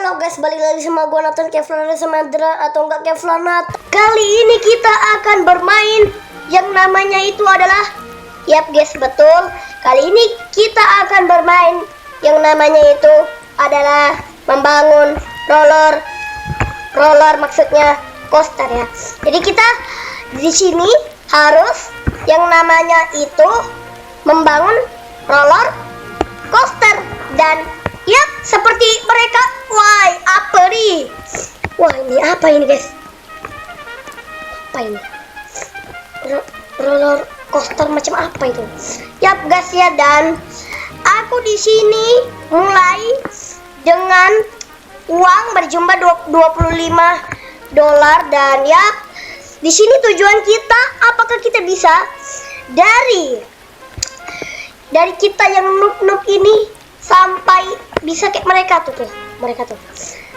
Halo guys, balik lagi sama gua Nathan, Kevlar sama Dra atau enggak Kevlar Nat. Kali ini kita akan bermain yang namanya itu adalah, yap guys, betul. Kali ini kita akan bermain yang namanya itu adalah membangun roller maksudnya coaster ya. Jadi kita di sini harus yang namanya itu membangun roller coaster dan ya seperti mereka. Wah, apa nih? Wah, ini apa ini guys? Apa ini? Roller coaster macam apa itu? Yap guys ya, dan aku di sini mulai dengan uang berjumlah $25 dan ya di sini tujuan kita, apakah kita bisa dari kita yang noob ini sampai bisa kayak mereka tuh.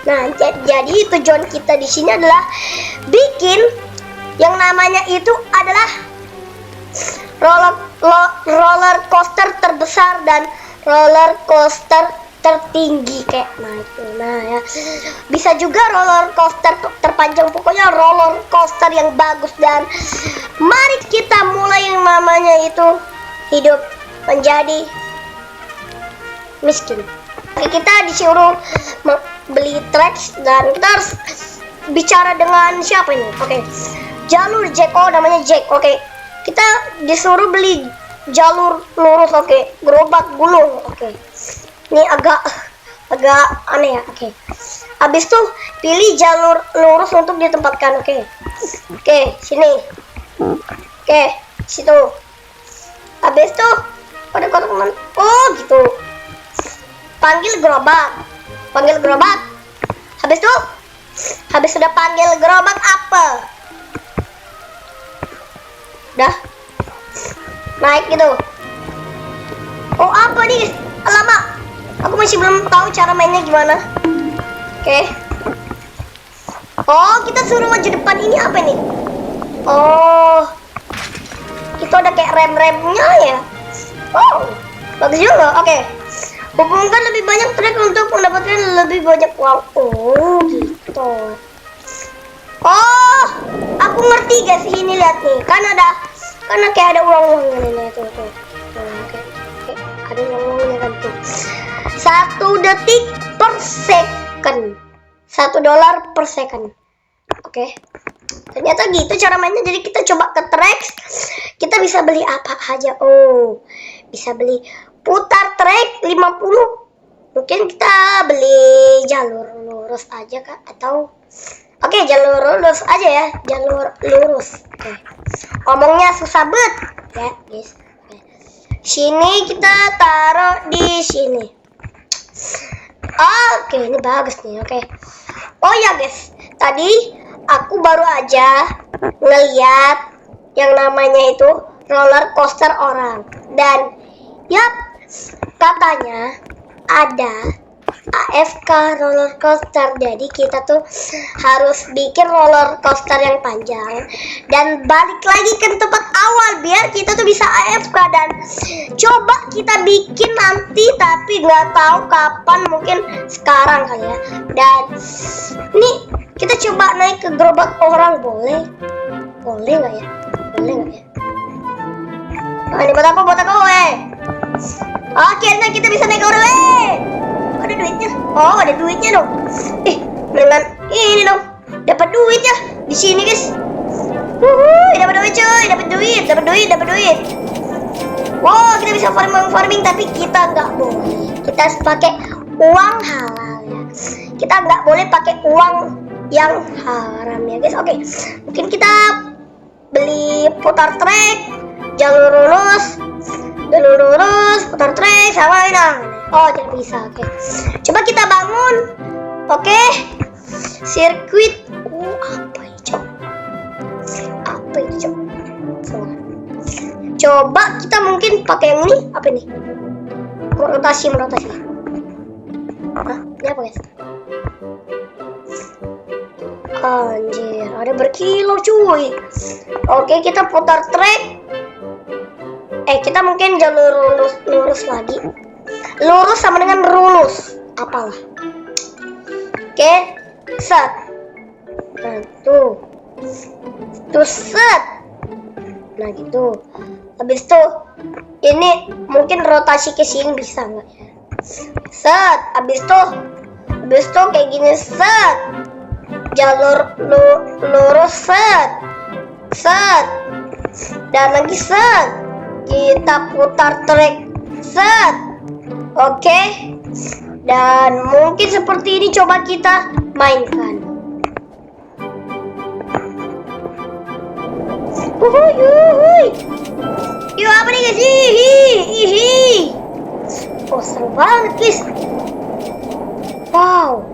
Nah, jadi tujuan kita di sini adalah bikin yang namanya itu adalah roller coaster terbesar dan roller coaster tertinggi kayak nah ya. Bisa juga roller coaster terpanjang, pokoknya roller coaster yang bagus. Dan mari kita mulai yang namanya itu hidup menjadi miskin. Oke, kita disuruh beli tracks dan kita harus bicara dengan siapa ini? Oke, jalur Jack, oh namanya Jack. Oke, kita disuruh beli jalur lurus. Oke, gerobak gulung. Oke, ini agak aneh ya. Oke, habis tuh pilih jalur lurus untuk ditempatkan. Oke, sini. Oke, situ. Habis tuh pada kotak teman. Oh gitu. Panggil gerobak. Habis sudah panggil gerobak apa? Udah naik gitu. Oh apa nih? Alamak, aku masih belum tahu cara mainnya gimana. Oke. Oh, kita suruh maju depan. Ini apa nih? Oh, itu ada kayak rem-remnya ya. Oh, bagus juga. Oke. Hubungkan lebih banyak trek untuk mendapatkan lebih banyak uang. Oh gitu. Oh, aku ngerti guys. Ini lihat nih, karena kayak ada uang-uangnya nih tuh. Oke. Ada uang-uangnya kan tuh. 1 detik per second. $1 per second. Oke. Ternyata gitu cara mainnya. Jadi kita coba ke track. Kita bisa beli apa aja. Oh, bisa beli putar trek 50. Mungkin kita beli jalur lurus aja kak, atau oke, jalur lurus aja ya. Jalur lurus. Oke. Ngomongnya susah banget ya guys. Oke. Sini kita taruh di sini. Oke, ini bagus nih. Oke. Oh ya guys, tadi aku baru aja ngeliat yang namanya itu roller coaster orang, dan yap, katanya ada AFK roller coaster. Jadi kita tuh harus bikin roller coaster yang panjang dan balik lagi ke tempat awal biar kita tuh bisa AFK. Dan coba kita bikin nanti, tapi nggak tahu kapan, mungkin sekarang kali ya. Dan nih kita coba naik ke gerobak orang. Boleh nggak ya? Nah, ini buat aku akhirnya kita bisa naik orang. Ada duitnya. Oh, ada duitnya dong. Mendingan ini dong. Dapat duitnya di sini, guys. Dapat duit cuy, dapat duit. Wow, kita bisa farming, tapi kita nggak boleh. Kita harus pakai uang halal ya. Kita nggak boleh pakai uang yang haram ya, guys. Oke. Mungkin kita beli putar trek, jalur lurus, putar trek sama ini. Oh, tidak bisa. Oke. Coba kita bangun. Oke. Sirkuit. Apa itu? Coba kita mungkin pakai yang ini. Apa ini? Rotasi. Hah? Ini apa, guys? Anjir, ada berkilau cuy. Oke, kita putar trek. Kita mungkin jalur lurus lagi. Lurus sama dengan rulus. Apalah. Oke, set. Nah, tuh set. Nah gitu. Habis itu ini mungkin rotasi ke sini bisa nggak ya? Set. Habis itu kayak gini, set. Jalur lurus, set. Dan lagi set. Kita putar trek, set. Oke. Dan mungkin seperti ini coba kita mainkan. Yuk, apa nih guys? Oh, seru banget guys. Wow,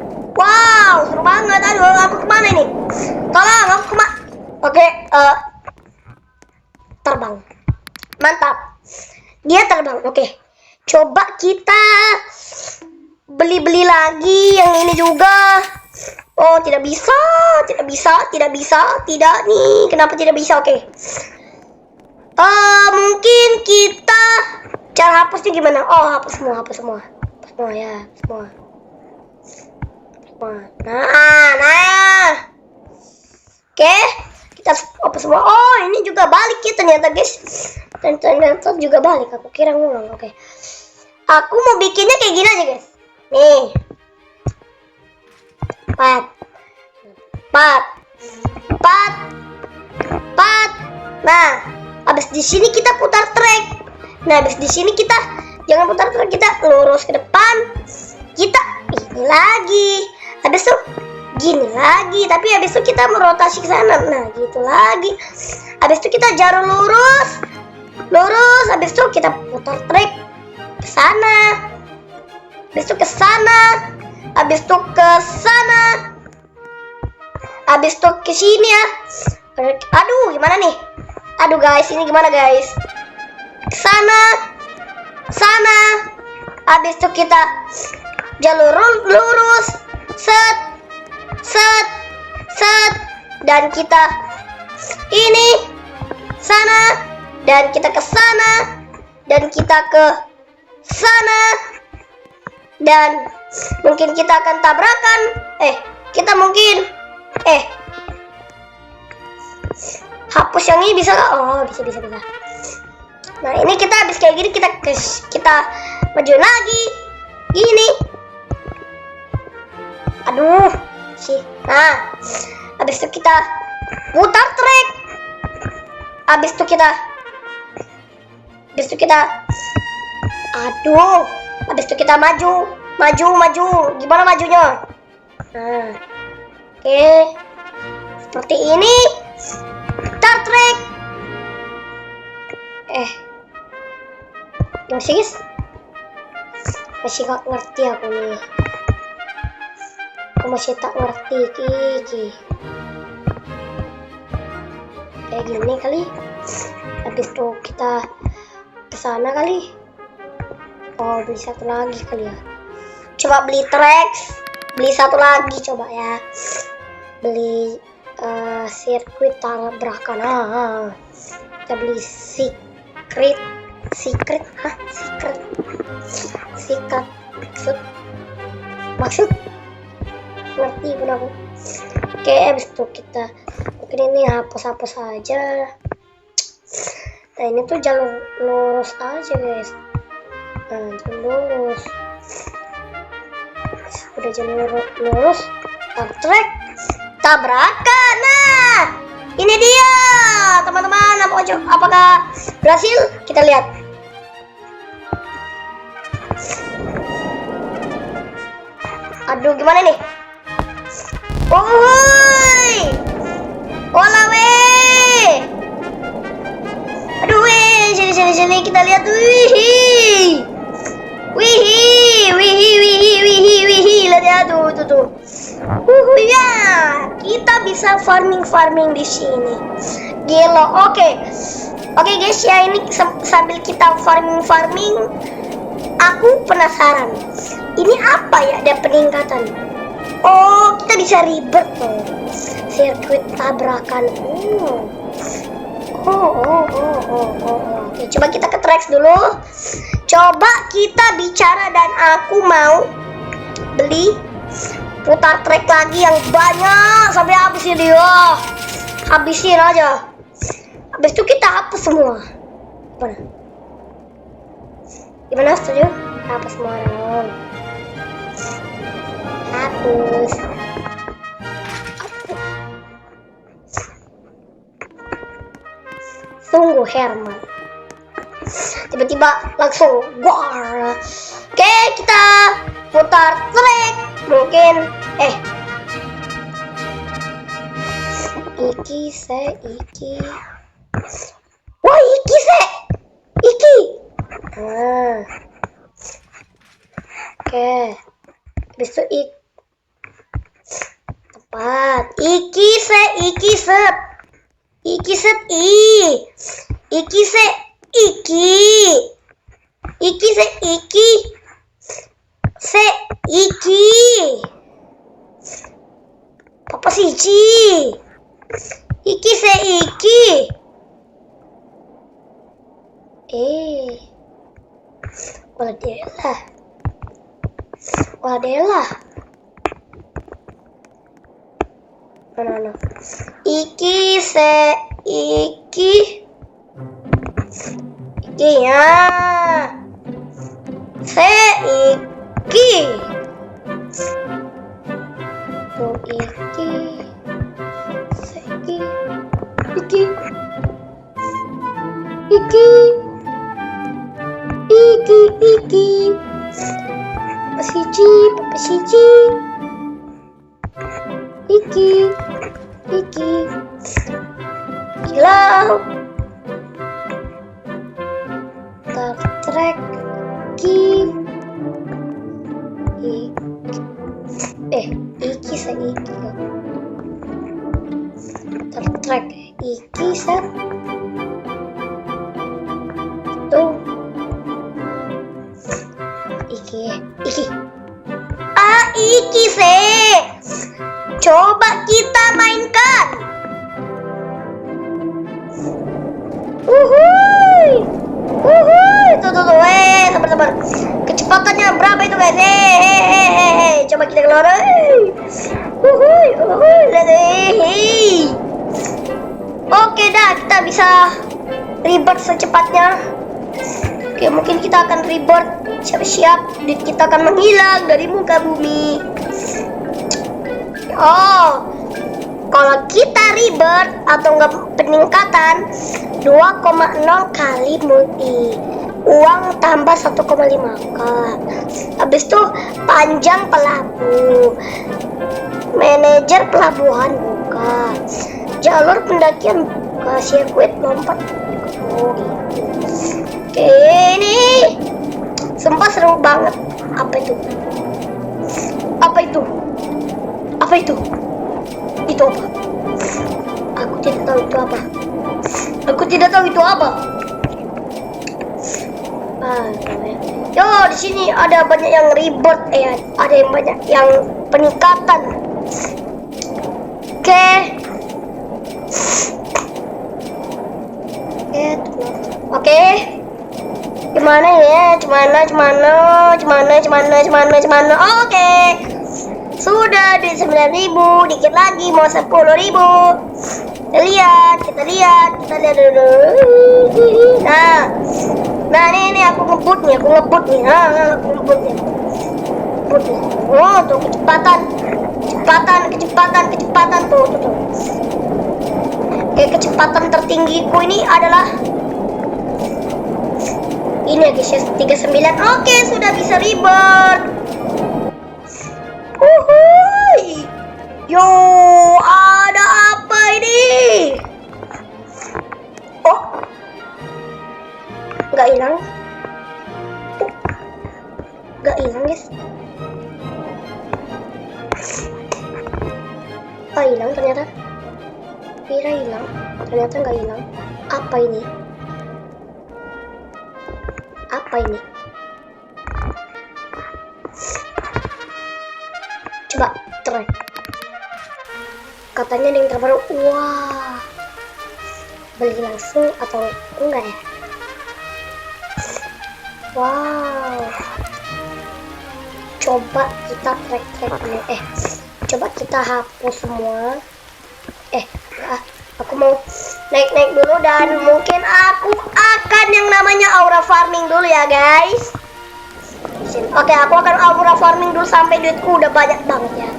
seru banget. Aduh, aku kemana ini? Tolong, aku kemana? Oke, terbang. Mantap. Dia terbang. Oke. Coba kita beli lagi yang ini juga. Oh, tidak bisa. Tidak nih. Kenapa tidak bisa? Oke. Mungkin kita cara hapusnya gimana? Oh, hapus semua ya, semua. Nah. Oke, kita hapus semua. Oh, ini juga balik ya ternyata, guys. Dan ternyata juga balik. Aku kira ngulang. Oke. Aku mau bikinnya kayak gini aja, guys. Nih. 4. Nah, habis di sini kita putar trek. Nah, habis di sini kita jangan putar trek, kita lurus ke depan. Kita ini lagi. Habis itu gini lagi, tapi habis itu kita merotasi ke sana. Nah, gitu lagi. Habis itu kita jarum lurus. Habis itu kita putar trek ke sana. Habis itu ke sana. Habis itu ke sana. Habis itu ke sini ya. Aduh, gimana nih? Aduh guys, ini gimana guys? Ke sana. Habis itu kita jalur lurus. Set. Dan kita ini sana. Dan kita ke sana. Dan kita ke sana. Dan mungkin kita akan tabrakan. Kita mungkin hapus yang ini bisa nggak? Oh, bisa. Nah, ini kita habis kayak gini, kita maju lagi. Gini. Aduh, sih. Nah, habis itu kita putar trek. Habis itu kita maju. Gimana majunya? Nah, oke. Seperti ini. Putar trek. Gimana sih guys? Masih gak ngerti aku nih. Aku masih tak ngerti Kiki. Kayak gini kali. Habis itu kita kesana kali. Oh, beli satu lagi kali ya. Coba beli tracks. Beli satu lagi coba ya. Beli sirkuit tabrakan. Kita beli secret. Maksud ngerti pun aku. Oke, abis itu kita mungkin ini hapus aja. Nah, ini tuh jalur lurus aja guys. Nah, jalur lurus. Udah jalur lurus, trek tabrakan. Nah, ini dia teman-teman. Apakah berhasil? Kita lihat. Aduh, gimana nih? Ola weh. Aduh weh, sini kita lihat. Wih. Lihat tuh. Ya, kita bisa farming di sini. Gila. Oke guys ya, ini sambil kita farming, aku penasaran. Ini apa ya? Ada peningkatan. Oh, kita bisa ribet tuh. Sirkuit tabrakan. Oke, coba kita ke tracks dulu. Coba kita bicara dan aku mau beli putar trek lagi yang banyak sampai habis ya dia. Habisin aja. Habis itu kita hapus semua. Gimana, setuju? Hapus semua dong. Hapus. Sungguh Herman. Tiba-tiba langsung war. Oke, kita putar trek. Mungkin Iki. Wah, Iki. Oke. Habis itu tepat. Iki set I. Iki Papa siji. Iki. Wadelah. Mana? Iki ya. Iki. Tuh Iki. Papa siji. Iki. Kilau. Tertrek. Iki Tertrek. Iki set. Tuh. Iki. Iki se. Coba kita mainkan. Tuh. Sabar. Kecepatannya berapa itu, guys? Coba kita keluar. Oke dah, kita bisa rebirth secepatnya. Oke, mungkin kita akan rebirth. Siap-siap, kita akan menghilang dari muka bumi. Kalau kita rebirth atau enggak peningkatan 2,0 kali multi. Uang tambah 1,5k. Habis itu panjang pelabuh. Manajer pelabuhan buka. Jalur pendakian buka. Sirkuit lompat. Gitu. Oke, ini sumpah seru banget. Apa itu? Itu apa? Aku tidak tahu itu apa. Yo, di sini ada banyak yang rebirth ada yang banyak yang peningkatan. Oke. Gimana ya? Gimana? Oke. Sudah di 9.000, dikit lagi mau 10.000. Kita lihat dulu. Nah ini aku ngebut nih. Oh, tuh kecepatan tuh. Oke, kecepatan tertinggiku ini adalah ini ya guys, 39. Oke, sudah bisa rebirth. Yo, ada apa ini? Oh, nggak hilang guys. Hilang ternyata. Kira hilang, ternyata nggak hilang. Apa ini? Coba trek. Katanya ada yang terbaru. Wah, beli langsung atau enggak ya? Wow, coba kita track dulu. Coba kita hapus semua. Aku mau naik dulu, dan mungkin aku akan yang namanya aura farming dulu ya guys. Oke, aku akan aura farming dulu sampai duitku udah banyak banget ya.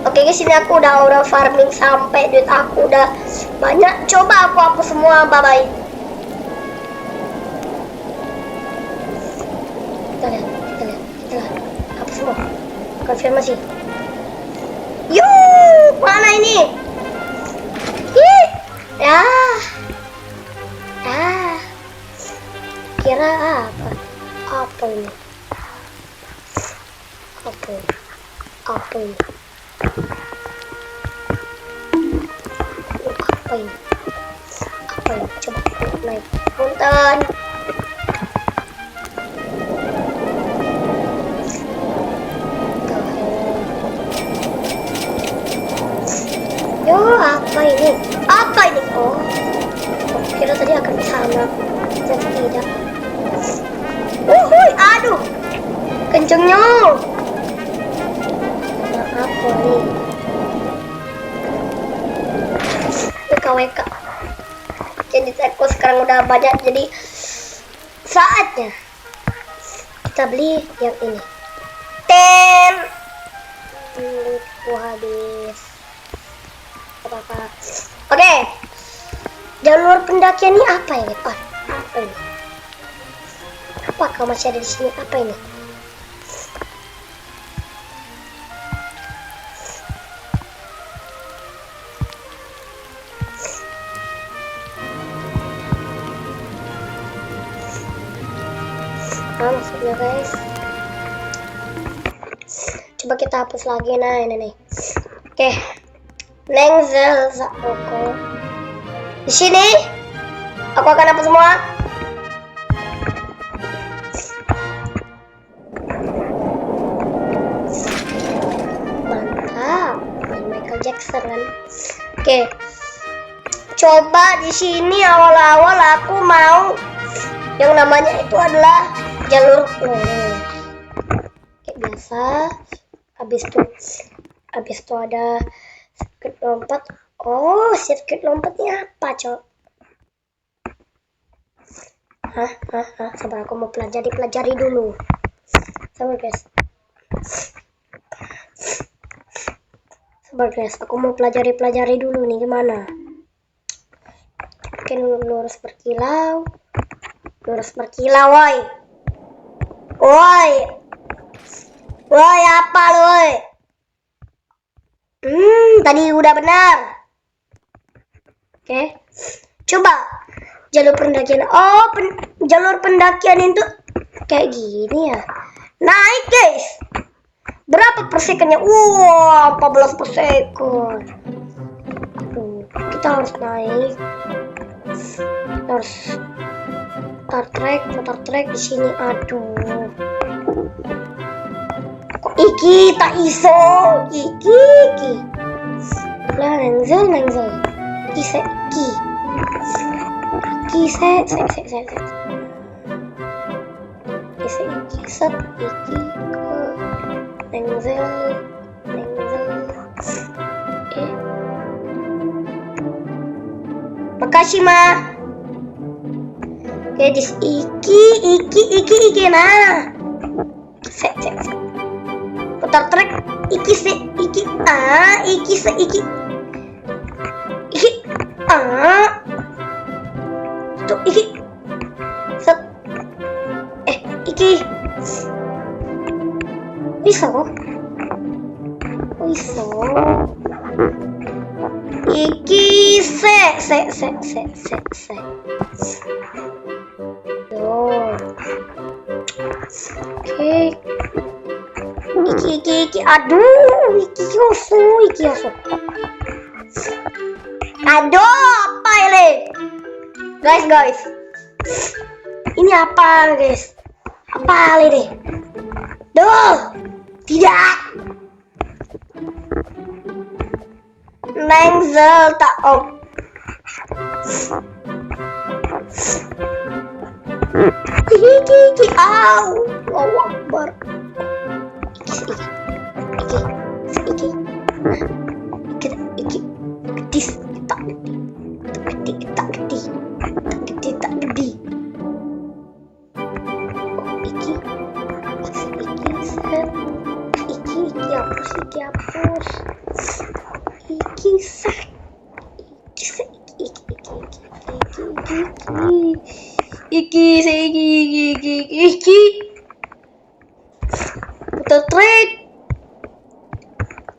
Oke guys, ini aku udah aura farming sampai duit aku udah banyak. Coba aku hapus semua, bye bye. Kita lihat hapus semua. Konfirmasi. Yuk, mana ini? Ya. Kira apa? Apa ini? Apa ini? Coba naik punten. Yo, apa ini? Oh, kira tadi akan ke sana, tapi tidak. Aduh, kencengnya. Apa nih? WK. Jadi aku sekarang udah banyak, jadi saatnya kita beli yang ini. Duitku habis. Apa? Oke. Jalur pendakian ini apa ini? Apa ini? Apakah masih ada di sini? Apa ini? Maksudnya guys, coba kita hapus lagi. Nah ini nih. Oke, Nengzel Zakoko. Di sini aku akan hapus semua. Mantap, Michael Jackson kan. Oke, coba di sini awal-awal aku mau yang namanya itu adalah jalur kayak biasa. Habis itu ada sirkuit lompat. Oh, sirkuit lompatnya apa, Cok? Sabar, aku mau pelajari dulu. Sabar guys, aku mau pelajari dulu nih gimana. Mungkin lurus berkilau, woi, apa lu, woi? Tadi udah benar. Oke, coba jalur pendakian. Oh, jalur pendakian itu kayak gini ya. Naik guys. Berapa per sekunnya? 14 per sekon. Kita harus naik. Harus putar trek di sini. Aduh. Kok iki tak iso? Iki. Lah nengzel. Iki se. Set iki ke nengzel. Makasih Ma. Oke, dis iki nah. Set. Putar trek iki. Tuh iki. Set. Iki. Bisa kok. iso. Iki se. Yo. Oke. Iki. Aduh, iki yosu. Aduh, apa ini? Guys. Ini apa, guys? Apa ini? Duh, tidak. Nengzel tak om. Iki, au, Allahu Akbar. Iki, tak gede. Iki hapus. Iki. Putar trik.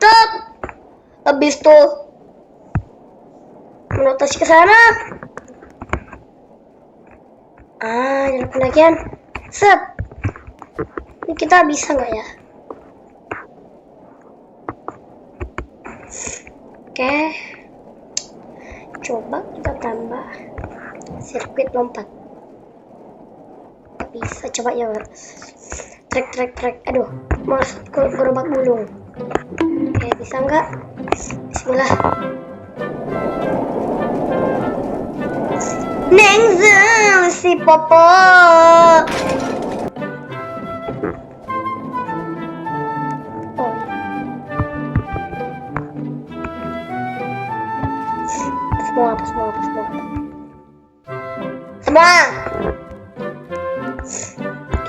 Stop. Habis tuh menotasi ke sana. Jalan pendakian. Set. Ini kita bisa nggak ya? Oke. Coba kita tambah sirkuit lompat. Bisa coba ya. Trek. Aduh, masuk ke gerobak bulung. Oke, bisa nggak? Bismillah. Nengzel si Popo. Semua.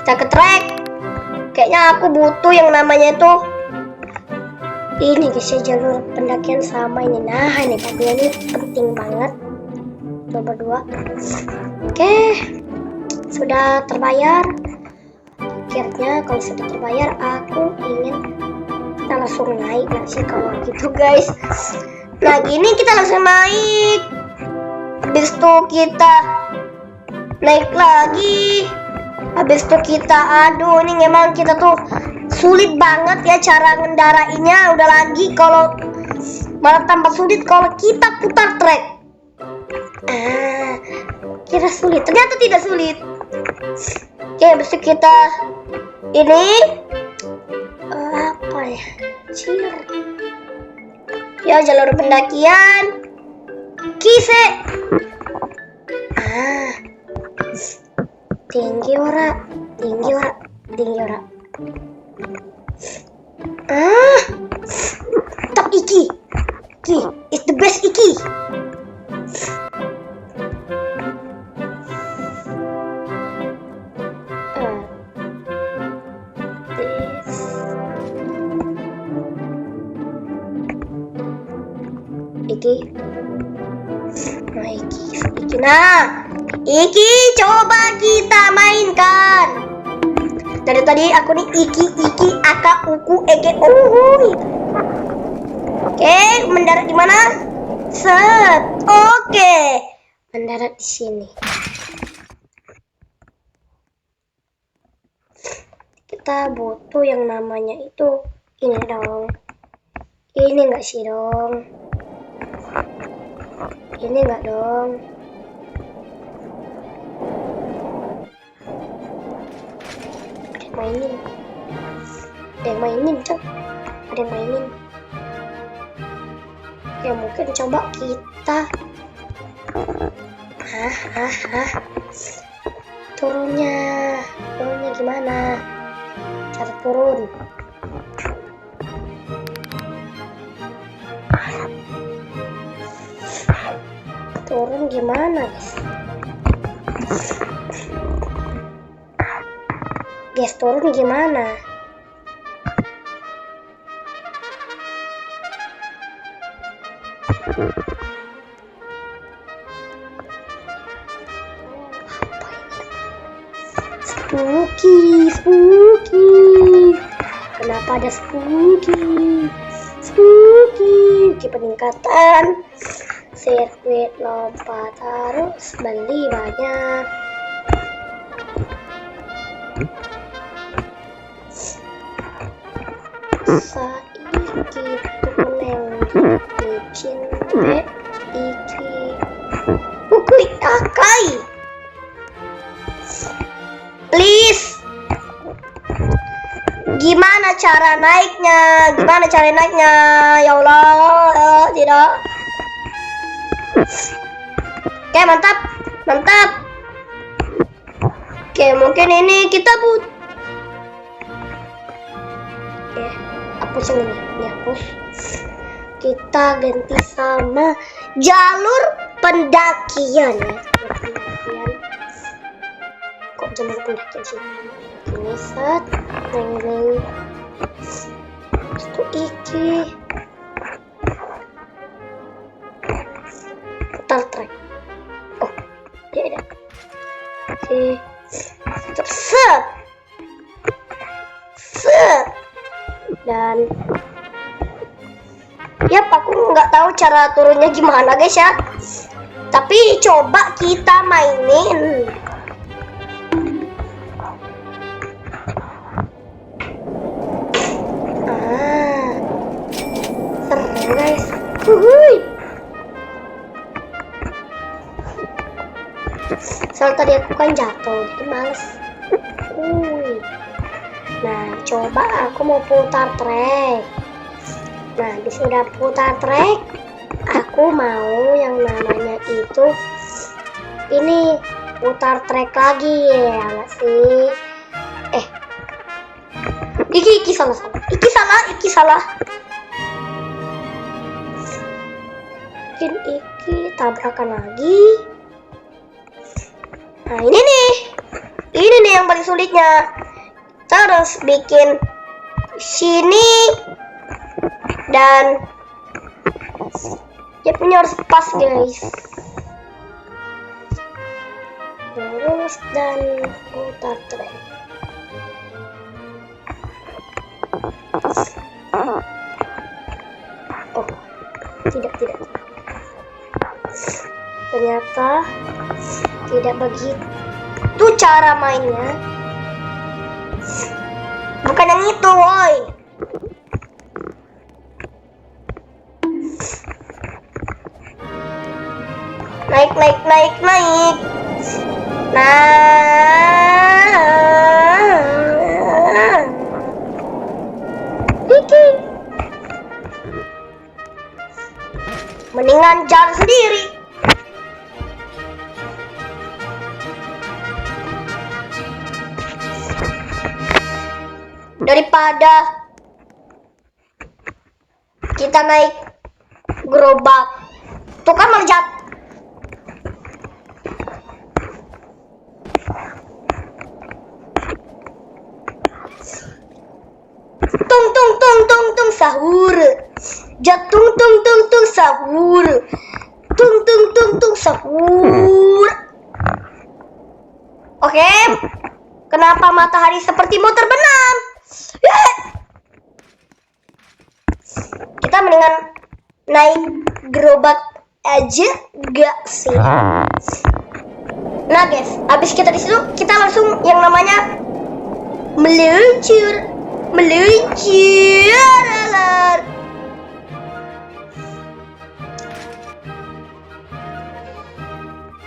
Kita ke trek. Kayaknya aku butuh yang namanya itu ini guys ya, jalur pendakian sama ini. Nah ini bagian ini penting banget. Coba 2. Oke, sudah terbayar. Akhirnya kalau sudah terbayar, aku ingin kita langsung naik nggak sih kalau gitu guys. Nah gini kita langsung naik. Habis itu kita naik lagi. Habis itu kita, aduh ini memang kita tuh sulit banget ya cara ngendarainya. Udah lagi kalau malah tambah sulit kalau kita putar trek. Kira sulit, ternyata tidak sulit. Oke, habis itu kita ini apa ya? Ya jalur pendakian. Kise. Tinggi ora. Top iki is the best iki. Nah, iki coba kita mainkan. Dari tadi aku nih iki aka uku ege uhui. Oke, mendarat di mana? Set. Oke. Mendarat di sini. Kita butuh yang namanya itu ini dong. Ini enggak sih dong? Ini enggak dong? Ada yang mainin. Ya mungkin coba kita turunnya gimana? Cara turun. Turun gimana, guys? Turun gimana? Spooky. Kenapa ada spooky? Uki peningkatan. Sirkuit lompat harus beli banyak. Saiki meneng licin iki ukui akai. Please, gimana cara naiknya? Ya Allah, tidak. Oke, mantap. Oke, mungkin ini kita Oke, hapus ini hapus. Kita ganti sama jalur pendakian ya. Kok jalur pendakian sih? Ini set, neng. Itu iki. Putar trek. Oh, ya ada. Oke. Set. Dan yap, aku nggak tahu cara turunnya gimana guys ya. Tapi coba kita mainin. Seru guys. Soalnya tadi aku kan jatuh, jadi males. Nah, coba aku mau putar trek. Nah, habis udah putar trek, aku mau yang namanya itu ini putar trek lagi ya, nggak sih? Iki salah. Mungkin iki tabrakan lagi. Nah, ini nih yang paling sulitnya. Terus bikin sini dan dia punya harus pas guys. Terus dan putar trek. Oh, tidak. Ternyata tidak begitu cara mainnya. Bukan yang itu, woi. Naik. Nah. Iki. Mendingan jalan sendiri. Daripada kita naik gerobak. Tuh kan melejat. Tung sahur. Jatung tung sahur. Tung sahur. Oke. Kenapa matahari seperti mau terbenam? Kita mendingan naik gerobak aja gak sih? Nah guys, habis kita di situ kita langsung yang namanya meluncur.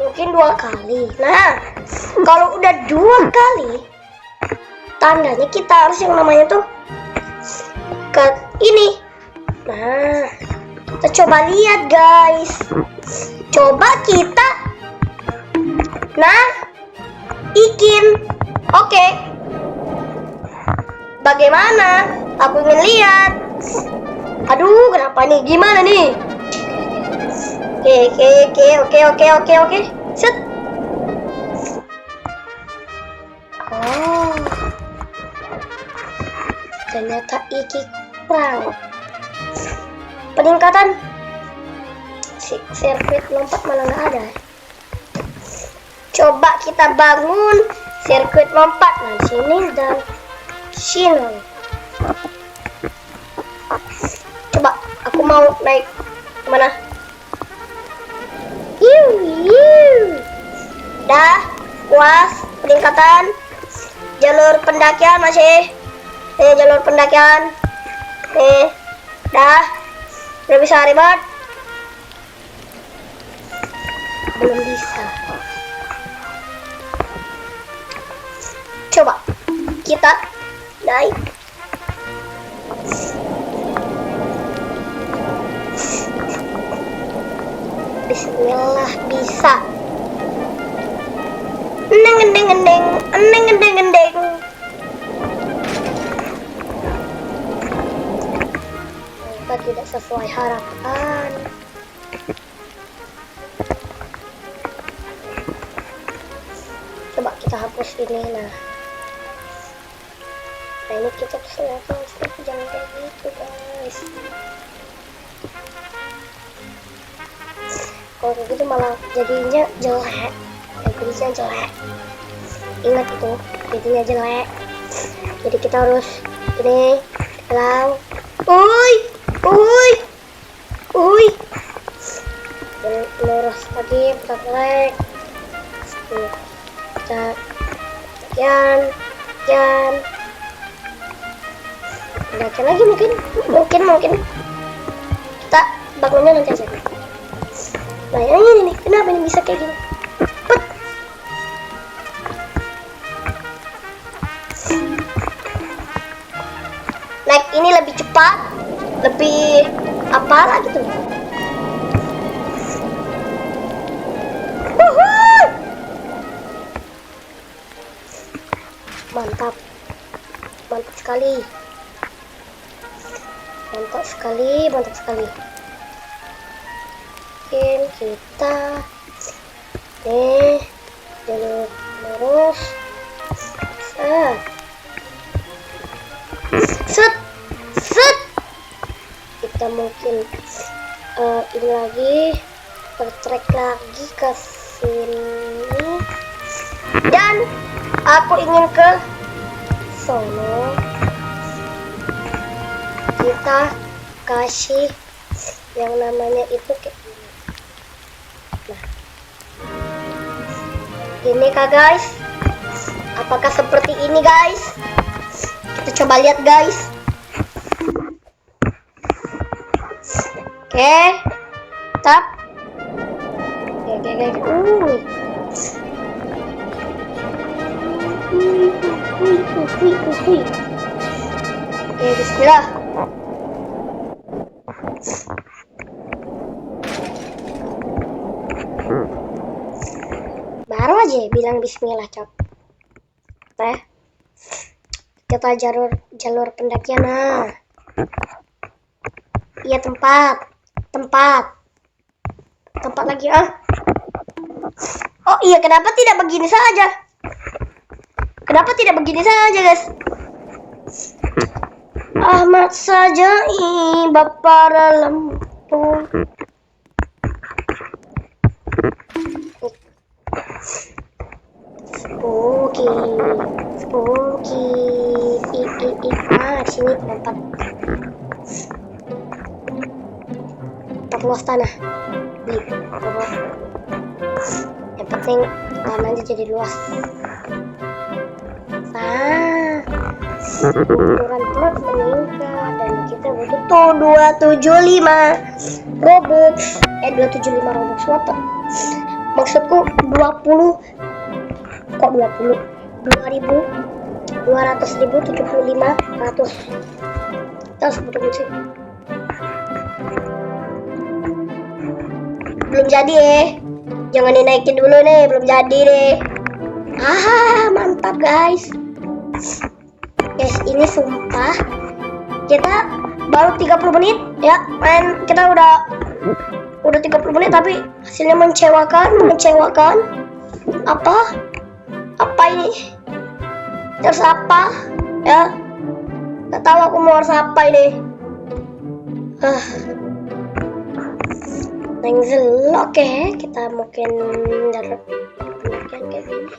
Mungkin 2 kali. Nah, kalau udah 2 kali, tandanya kita harus yang namanya tuh ke ini. Nah, kita coba lihat guys. Coba kita ikin. Oke. Bagaimana? Aku ingin lihat. Aduh, kenapa nih? Gimana nih? Oke. Set. Oh. Ternyata iki kurang. Peningkatan sirkuit lompat mana nggak ada. Coba kita bangun sirkuit lompat. Nah, sini dan sini. Coba Aku mau naik kemana? Yuh. Dah, puas peningkatan. Jalur pendakian masih. Jalur pendakian. Dah. Udah bisa ribet. Belum bisa. Coba kita naik. Bismillah, bisa. Endeng. Ternyata tidak sesuai harapan. Coba kita hapus ini. Nah ini kita ternyata jangan kayak gitu guys. Kalau kayak gitu malah jadinya jelek. Ingat itu, jadinya jelek. Jadi kita harus ini pelang. Dan lurus lagi, putar balik. Kita sekian. Pendakian lagi mungkin kita bangunnya nanti aja. Nah ini nih, kenapa ini bisa kayak gini? Naik ini lebih cepat, lebih apalah gitu. Mantap sekali. Mungkin kita jalur lurus. Set. Kita mungkin ini lagi, bertrek lagi ke sini. Dan aku ingin ke sono. Kita kasih yang namanya itu kayak gini. Nah, ini kah guys? Apakah seperti ini guys? Kita coba lihat guys. Oke, tap. Oke, bismillah. Baru aja bilang bismillah, cok. Kita jalur pendakian. Nah, iya tempat lagi. Oh iya, kenapa tidak begini saja? Guys? Ahmad Sajai Bapak Lampung. Spooky. Di sini perluas tanah. Yang penting tanahnya jadi luas. Ukuran perut meningkat dan kita butuh 275 Robux. 275 Robux what? Maksudku 20 200.075 100. Terus betul sih. Belum jadi jangan dinaikin dulu nih, belum jadi deh. Mantap guys. Ini sumpah kita baru 30 menit ya main, kita udah 30 menit tapi hasilnya mengecewakan. Apa ini? Terus apa ya? Gak tahu aku mau harus apa ini. Thanks a lot. Oke, kita mungkin dapat pendakian kayak gini.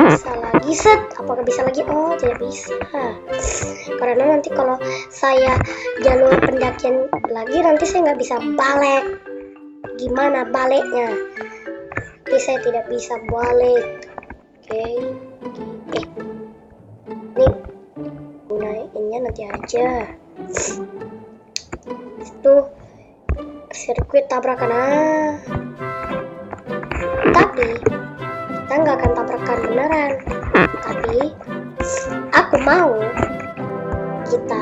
Bisa lagi. lagi set. Apakah bisa lagi? Oh, tidak bisa. Karena nanti kalau saya jalur pendakian lagi, nanti saya nggak bisa balik. Gimana baliknya? Nanti saya tidak bisa balik. Oke. Nih, gunainnya nanti aja. Itu sirkuit tabrakan. Tapi kita nggak akan tabrakan beneran. Tapi aku mau kita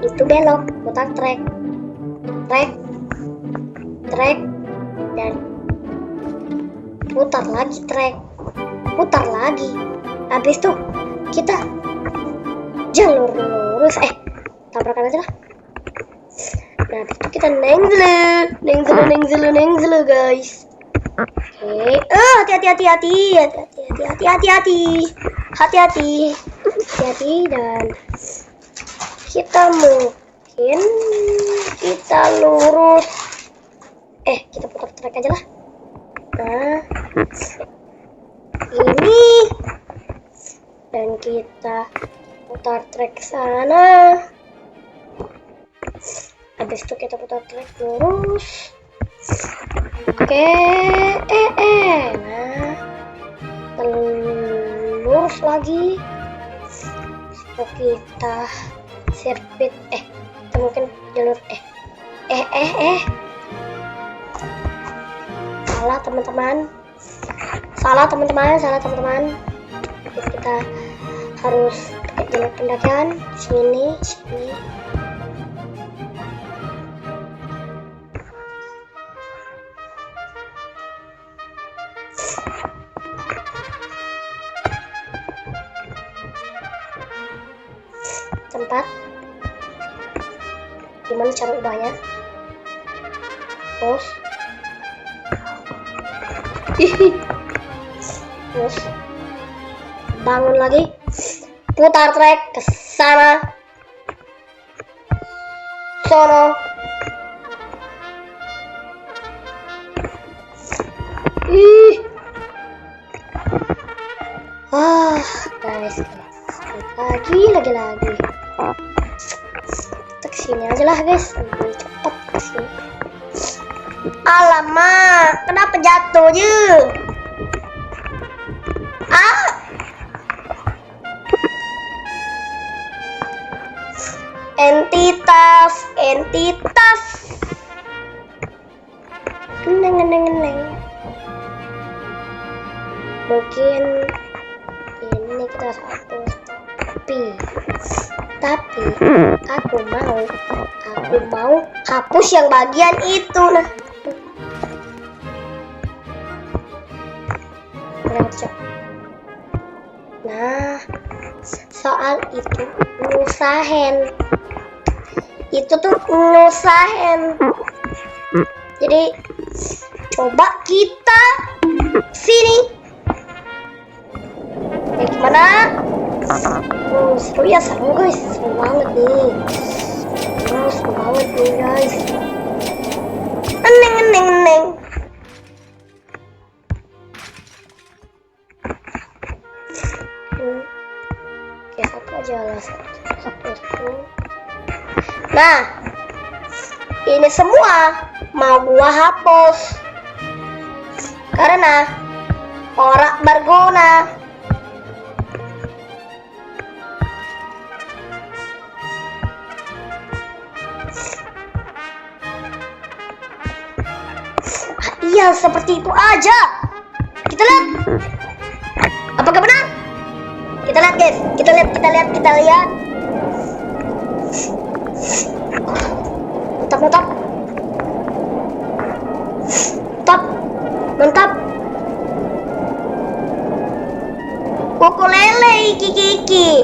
itu belok, putar trek, dan putar lagi trek, putar lagi. Habis tuh kita jalur lurus. Tabrakan aja lah. Nah, habis itu kita neng dulu guys. Oke, hati-hati dan kita mungkin kita lurus. Kita putar trek aja lah. Nah, ini dan kita putar trek sana. Habis itu kita putar trek lurus. Oke, nah, lurus lagi. So, kita sirkuit, kita mungkin jalur, salah teman-teman. Kita harus jalur pendakian sini. Tempat gimana cara ubahnya? Terus bangun lagi, putar trek ke sana, sono. Guys, lagi. Kita kesini aja lah guys, lebih cepat kesini. Alamak, kenapa jatuh aja? Entitas. Neng. Mungkin ini kita hapus, tapi aku mau hapus yang bagian itu. Nah, soal itu ngusahain. Itu tuh ngusahain. Jadi coba kita sini. Gimana? Seru ya, guys. Seru banget nih. Guys. Neng. Oke, satu aja lah. Satu. Nah, ini semua mau gua hapus karena ora berguna. Iya, seperti itu aja. Kita lihat. Apakah benar? Kita lihat, guys. Kita lihat. Mantap. Ukulele Kiki.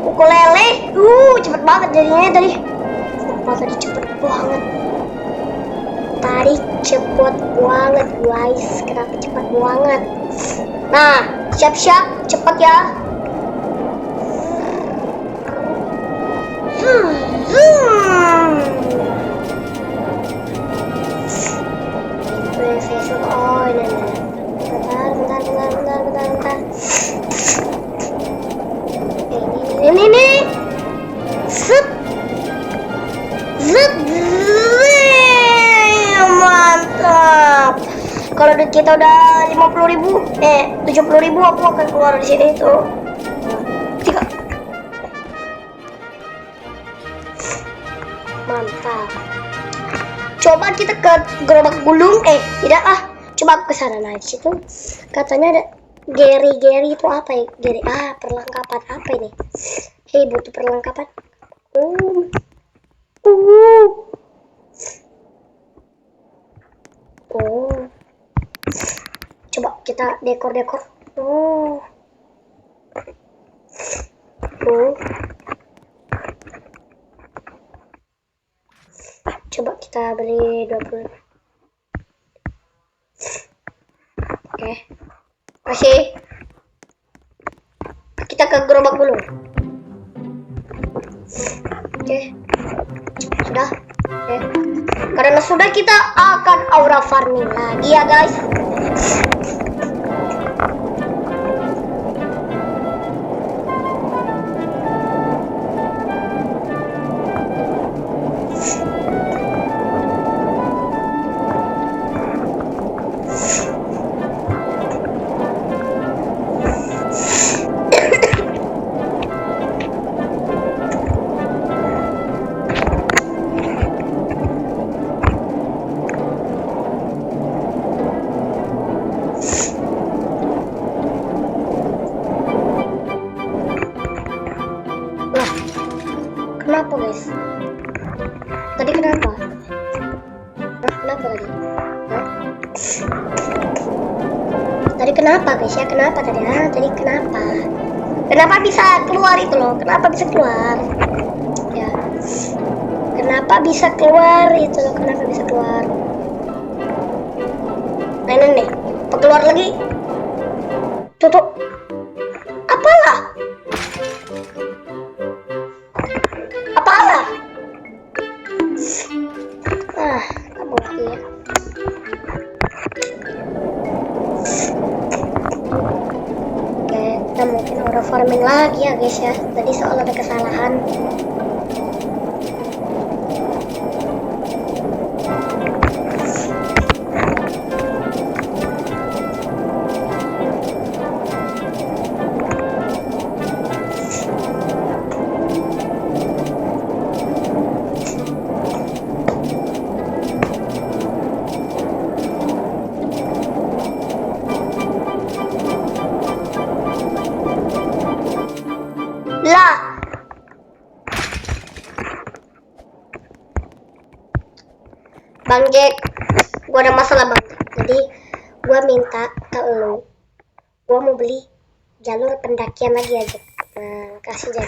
Ukulele. Cepet banget jadinya tadi. Cepet banget guys. Kenapa cepet banget? Nah, siap-siap, cepet ya. Bentar. kalau duit kita udah 50.000, 70.000, aku akan keluar di sini tuh. 3. Mantap. Coba kita ke gerobak gulung. Tidak ah. Coba ke sana. Nah, di situ katanya ada Gary itu apa ya? Gary. Perlengkapan apa ini? Butuh perlengkapan. Coba kita dekor. Coba kita beli 20. Oke. Masih. Kita ke gerobak dulu. Oke. Sudah. Oke. Karena sudah, kita akan aura farming lagi ya guys. Kenapa guys? Tadi kenapa? Kenapa tadi? Tadi kenapa guys ya? Kenapa tadi? Tadi kenapa? Kenapa bisa keluar itu loh? Kenapa bisa keluar? Ya. Kenapa bisa keluar itu loh? Kenapa bisa keluar? Nah ini nih. Keluar lagi. Tutup. Apalah? Kabur ya. Oke, kita mungkin udah farming lagi ya guys ya. Tadi soal ada kesalahan. Lah. Bang Jack, gua ada masalah bang. Jadi gua minta ke lo, gua mau beli jalur pendakian lagi aja. Nah, kasih Jack.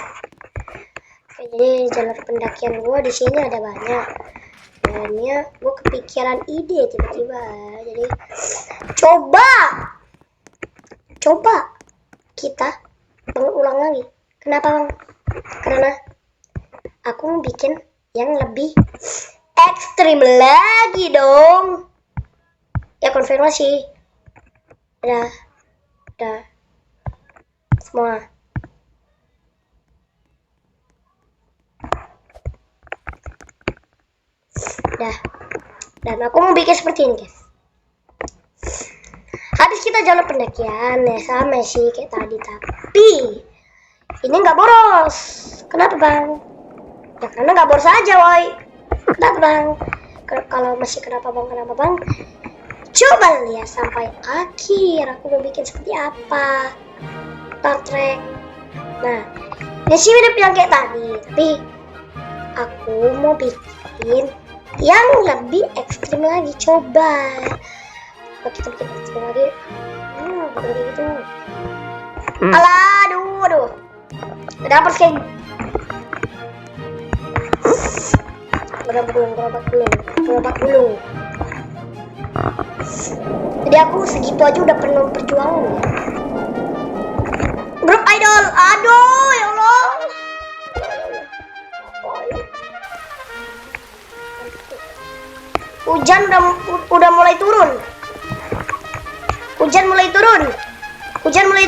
Oke, jadi jalur pendakian gua di sini ada banyak. Dan ya, gua kepikiran ide tiba-tiba. Jadi coba kita bangun ulang lagi. Kenapa bang? Karena aku mau bikin yang lebih ekstrim lagi dong. Ya konfirmasi. Udah semua. Dan aku mau bikin seperti ini guys. Habis kita jalur pendakian ya sama sih kayak tadi, tapi ini nggak boros. Kenapa bang? Ya karena nggak boros aja woi. Kenapa bang? Kalau masih kenapa bang? Coba lihat sampai akhir. Aku mau bikin seperti apa Star Trek. Nah, ini sih mirip yang kayak tadi, tapi aku mau bikin yang lebih ekstrim lagi. Coba kita bikin ekstrim lagi. Bukan gitu. Alah, aduh. Kenapa sih? Gerobak gulung. Jadi aku segitu aja udah penuh perjuangan ya. Grup idol, aduh ya Allah. Hujan udah mulai turun. Hujan mulai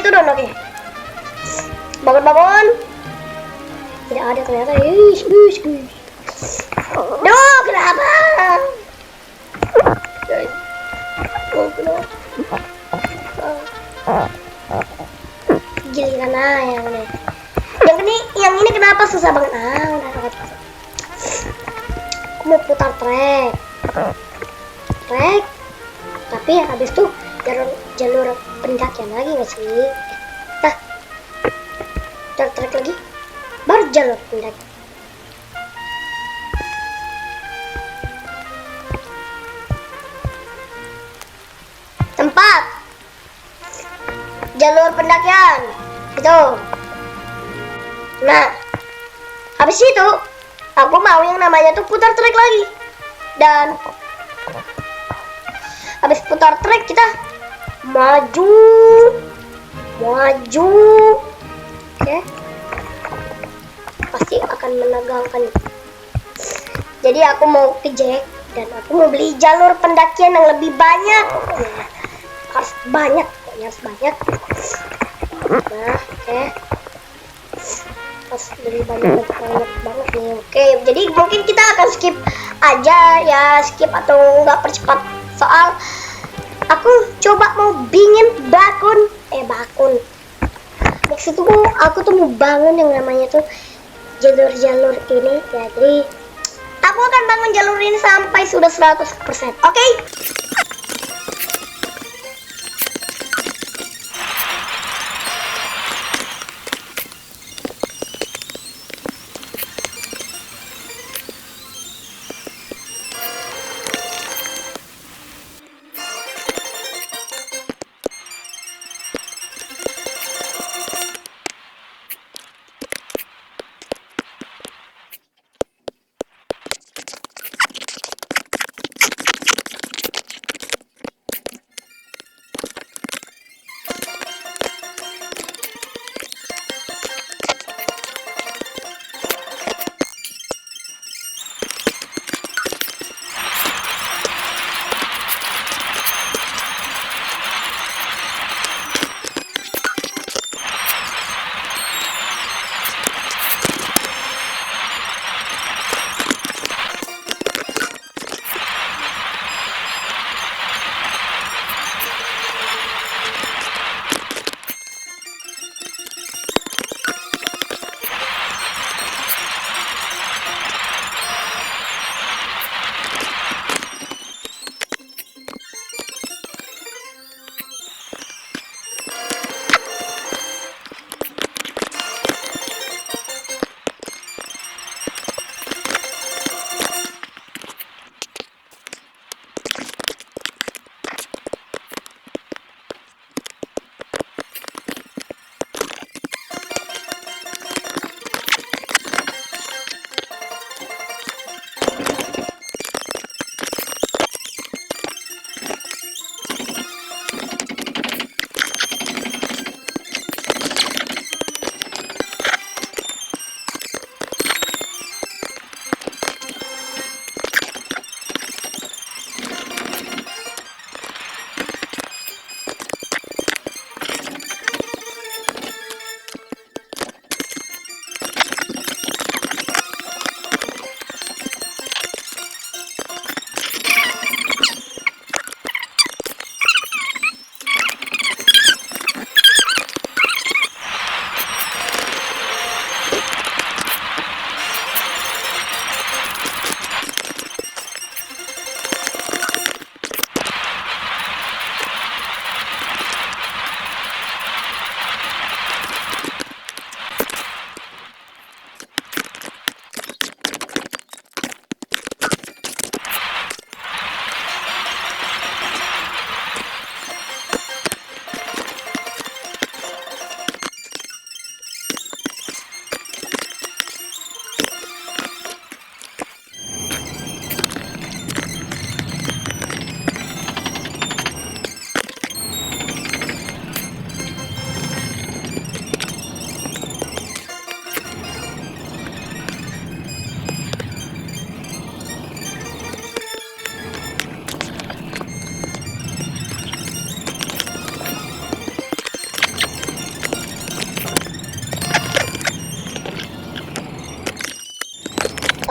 turun, oke. Bangun. Tidak ada ternyata. Duh, kenapa? Nah, yang ini kenapa susah banget? Udah dapat. Aku mau putar trek, tapi habis tuh jalur pendakian lagi nggak sih? Nah, putar trek lagi, baru jalur pendakian. Tempat jalur pendakian itu. Nah, habis itu aku mau yang namanya tuh putar trek lagi. Dan habis putar trek kita maju. Oke. Pasti akan menegangkan. Jadi aku mau ke Jack dan aku mau beli jalur pendakian yang lebih banyak. Ya, harus banyak, pokoknya harus banyak. Nah, oke. Harus beli banyak banget nih. Oke, jadi mungkin kita akan skip aja ya, skip atau nggak percepat. Soal aku coba mau bikin bakun. Maksudku aku tuh mau bangun yang namanya tuh jalur-jalur ini ya. Jadi aku akan bangun jalur ini sampai sudah 100%. Oke?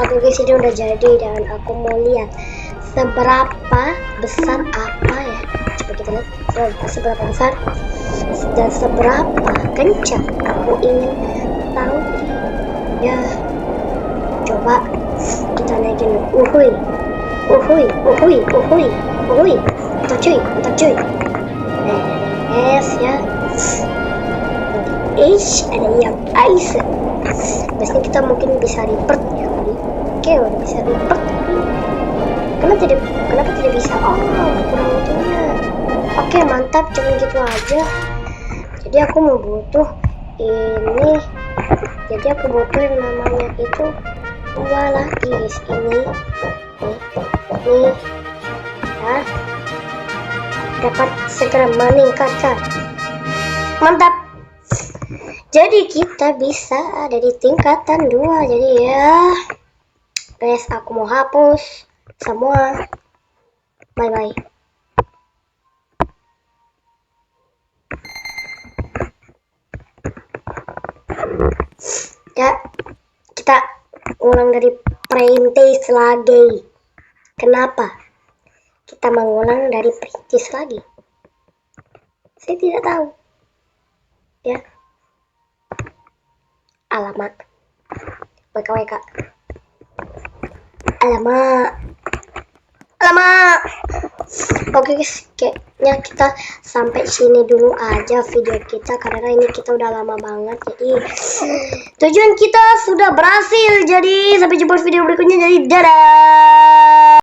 Oke guys, ini udah jadi dan aku mau lihat seberapa besar apa ya. kita lihat seberapa besar dan seberapa kencang. Aku ingin tahu. Ya, coba kita naikin. Uhui. Mantap cuy. Yes ya. Ada yang ice. Biasanya kita mungkin bisa ripert ya. Oke, bisa ripert. Kenapa tidak bisa? Oh, kurang itunya. Oke, mantap, cuma gitu aja. Jadi aku mau butuh ini. Jadi aku butuh yang namanya itu 2 lagi guys. Ini ya, dapat segera meningkatkan. Mantap. Jadi kita bisa ada di tingkatan 2. Jadi ya guys, aku mau hapus semua. Bye. Ya, kita ulang dari perintis lagi. Kenapa kita mengulang dari perintis lagi? Saya tidak tahu. Ya. Alamak. WK. Alamak. Oke guys, kayaknya kita sampai sini dulu aja video kita karena ini kita udah lama banget. Jadi tujuan kita sudah berhasil. Jadi sampai jumpa video berikutnya. Jadi dadah.